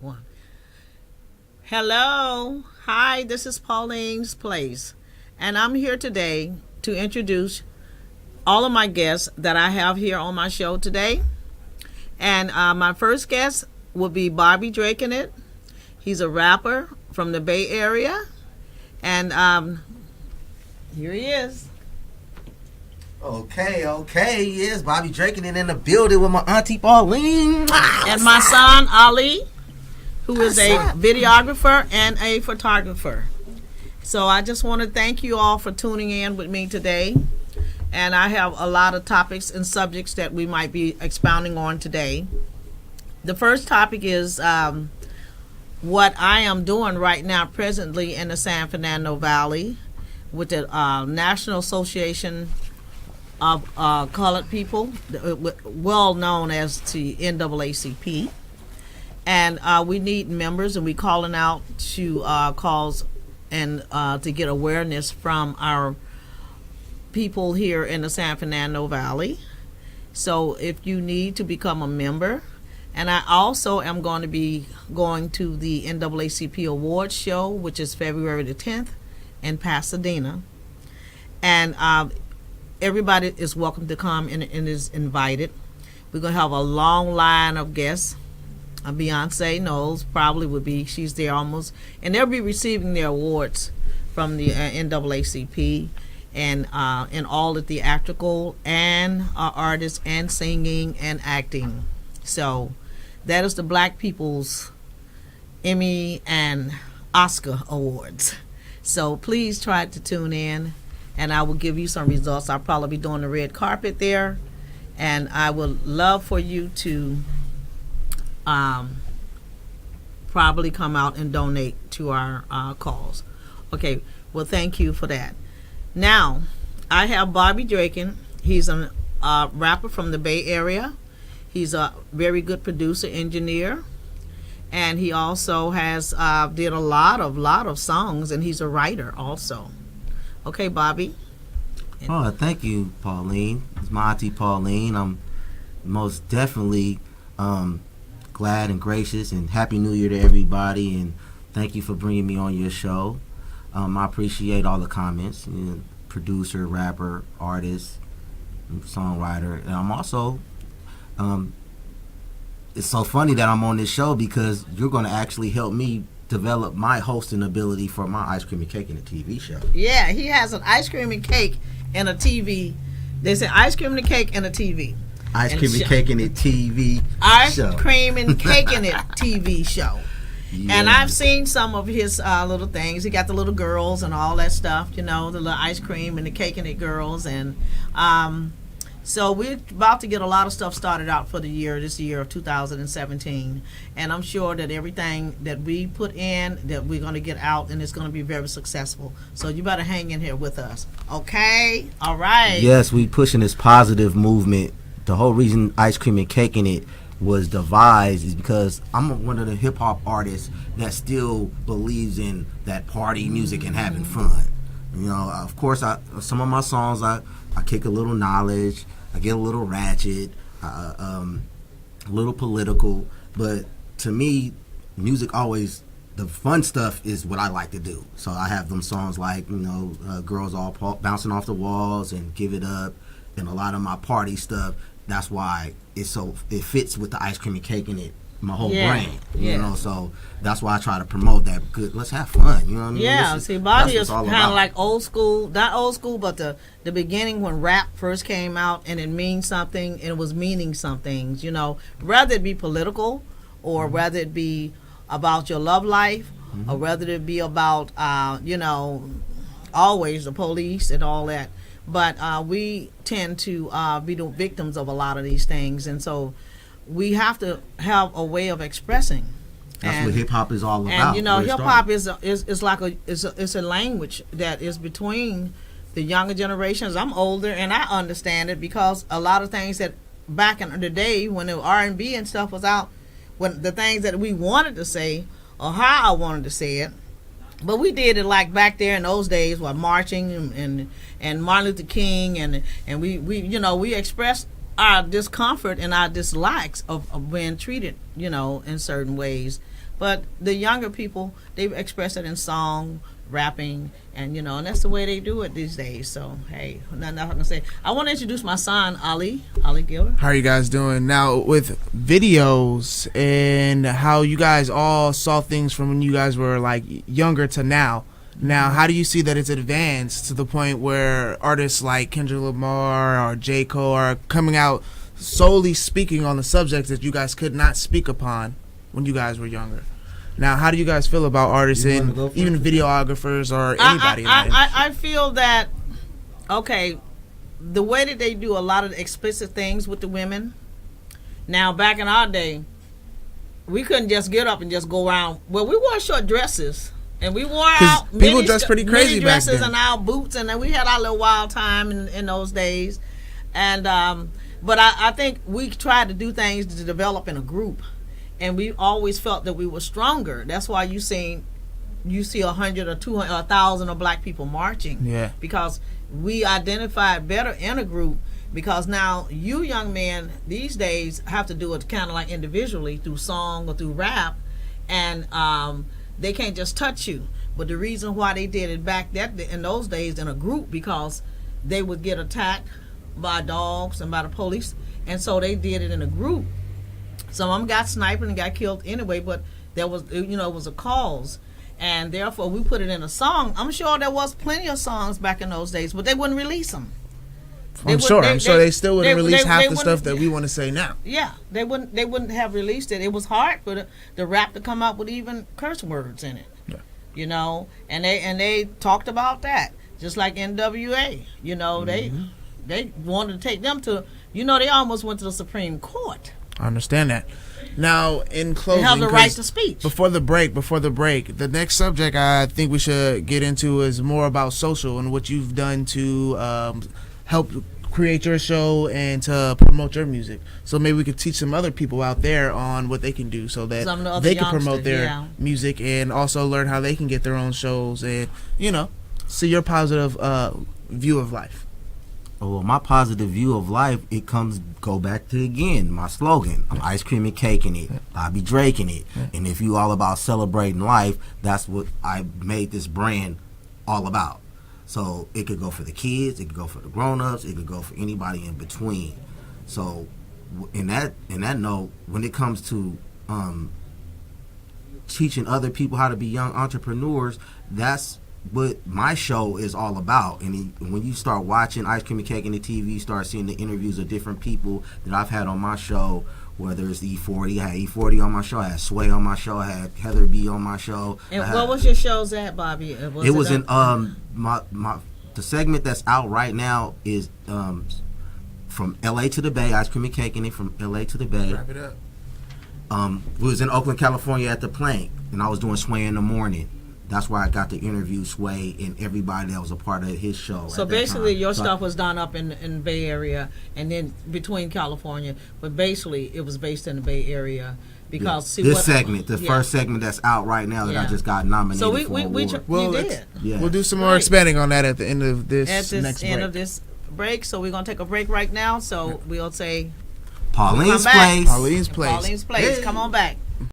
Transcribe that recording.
One. Hello. Hi, this is Pauline's Place. And I'm here today to introduce all of my guests that I have here on my show today. And my first guest will be Bobby Drake in it. He's a rapper from the Bay Area. And here he is. Okay. Yes, Bobby Drake in the building with my auntie Pauline. And my son, Ali, who is a videographer and a photographer. So I just want to thank you all for tuning in with me today. And I have a lot of topics and subjects that we might be expounding on today. The first topic is what I am doing right now presently in the San Fernando Valley with the National Association of Colored People, well known as the NAACP. And we need members, and we're calling out to calls and to get awareness from our people here in the San Fernando Valley. So if you need to become a member, and I also am going to be going to the NAACP Awards show, which is February the 10th in Pasadena. And everybody is welcome to come and is invited. We're going to have a long line of guests. Beyonce knows probably would be, she's there almost, and they'll be receiving their awards from the NAACP and in all the theatrical and artists and singing and acting. So that is the Black People's Emmy and Oscar Awards. So please try to tune in, and I will give you some results. I'll probably be doing the red carpet there, and I would love for you to probably come out and donate to our cause. Okay, well, thank you for that. Now, I have Bobby Draken. He's a rapper from the Bay Area. He's a very good producer, engineer, and he also has did a lot of songs, and he's a writer also. Okay, Bobby. Oh, thank you, Pauline. It's my auntie Pauline. I'm most definitely glad and gracious, and Happy New Year to everybody, and thank you for bringing me on your show. I appreciate all the comments. Producer, rapper, artist, songwriter, and I'm also it's so funny that I'm on this show because you're going to actually help me develop my hosting ability for my ice cream and cake in a TV show. Yeah, he has an ice cream and cake and a TV. They say ice cream and cake and a TV. Ice cream and cake in a TV show. Ice cream and cake in it TV show. Yeah. And I've seen some of his little things. He got the little girls and all that stuff, the little ice cream and the cake and it girls. And so we're about to get a lot of stuff started out for this year of 2017. And I'm sure that everything that we put in, that we're going to get out, and it's going to be very successful. So you better hang in here with us. Okay? All right. Yes, we pushing this positive movement. The whole reason Ice Cream and Cake in It was devised is because I'm one of the hip hop artists that still believes in that party music and having fun. Of course, some of my songs I kick a little knowledge, I get a little ratchet, a little political, but to me, music always, the fun stuff is what I like to do. So I have them songs like Girls All Bouncing Off the Walls and Give It Up, and a lot of my party stuff. That's why it fits with the ice cream and cake in it, my whole brain. So that's why I try to promote that good. Let's have fun. You know what I mean? Yeah. See, Bobby is kind of like old school, not old school, but the beginning when rap first came out and it means something and it was meaning some things. Whether it be political or whether it be about your love life or whether it be about always the police and all that. But we tend to be the victims of a lot of these things, and so we have to have a way of expressing. That's what hip hop is all about. And hip hop is like a language that is between the younger generations. I'm older, and I understand it because a lot of things that back in the day when the R&B and stuff was out, when the things that we wanted to say or how I wanted to say it. But we did it like back there in those days, marching and Martin Luther King and we expressed our discomfort and our dislikes of being treated, in certain ways. But the younger people, they express it in song, rapping, and and that's the way they do it these days. So hey, nothing else I can say. I want to introduce my son, Ali Gilbert. How are you guys doing now with videos and how you guys all saw things from when you guys were like younger to now? Now, how do you see that it's advanced to the point where artists like Kendrick Lamar or J. Cole are coming out solely speaking on the subjects that you guys could not speak upon when you guys were younger? Now, how do you guys feel about artists and even videographers or anybody? I feel that, okay, the way that they do a lot of the explicit things with the women, now back in our day, we couldn't just get up and just go around. Well, we wore short dresses. And we wore out people dressed pretty crazy back dresses then. and our boots, and then we had our little wild time in those days. And but I think we tried to do things to develop in a group, and we always felt that we were stronger. That's why you see 100 or 200 or 1,000 of black people marching. Yeah. Because we identified better in a group. Because now you young men these days have to do it kind of like individually through song or through rap, and they can't just touch you. But the reason why they did it back in those days in a group, because they would get attacked by dogs and by the police, and so they did it in a group. Some of them got sniped and got killed anyway, but there was, it was a cause, and therefore we put it in a song. I'm sure there was plenty of songs back in those days, but they wouldn't release them. I'm sure they still wouldn't release half the stuff that we want to say now. Yeah, they wouldn't have released it. It was hard for the rap to come up with even curse words in it. Yeah. And they talked about that, just like NWA. They wanted to take them to. They almost went to the Supreme Court. I understand that. Now, in closing, they have the right to speech. Before the break, the next subject I think we should get into is more about social and what you've done to help create your show and to promote your music. So maybe we could teach some other people out there on what they can do so that they can promote their music and also learn how they can get their own shows and, see your positive view of life. Well, my positive view of life, go back to, again, my slogan. I'm ice cream and caking it. I be draking it. And if you all about celebrating life, that's what I made this brand all about. So it could go for the kids, it could go for the grown-ups, it could go for anybody in between. So in that note, when it comes to teaching other people how to be young entrepreneurs, that's what my show is all about. And when you start watching Ice Cream and Cake on the TV, you start seeing the interviews of different people that I've had on my show, whether it's the E40. I had E40 on my show, I had Sway on my show, I had Heather B on my show. And what was your shows at, Bobby? It was in the segment that's out right now is from LA to the Bay, Ice Cream and Cake in it, from LA to the Bay. Wrap it up. We was in Oakland, California at the Plank, and I was doing Sway in the morning. That's where I got to interview Sway and everybody that was a part of his show. So basically your stuff was done up in Bay Area and then between California, but basically it was based in the Bay Area. Because the first segment that's out right now that I just got nominated for an award. We'll do some more expanding on that at the end of this break. So we're going to take a break right now. So we'll say Pauline's Place. Pauline's Place. Come on back.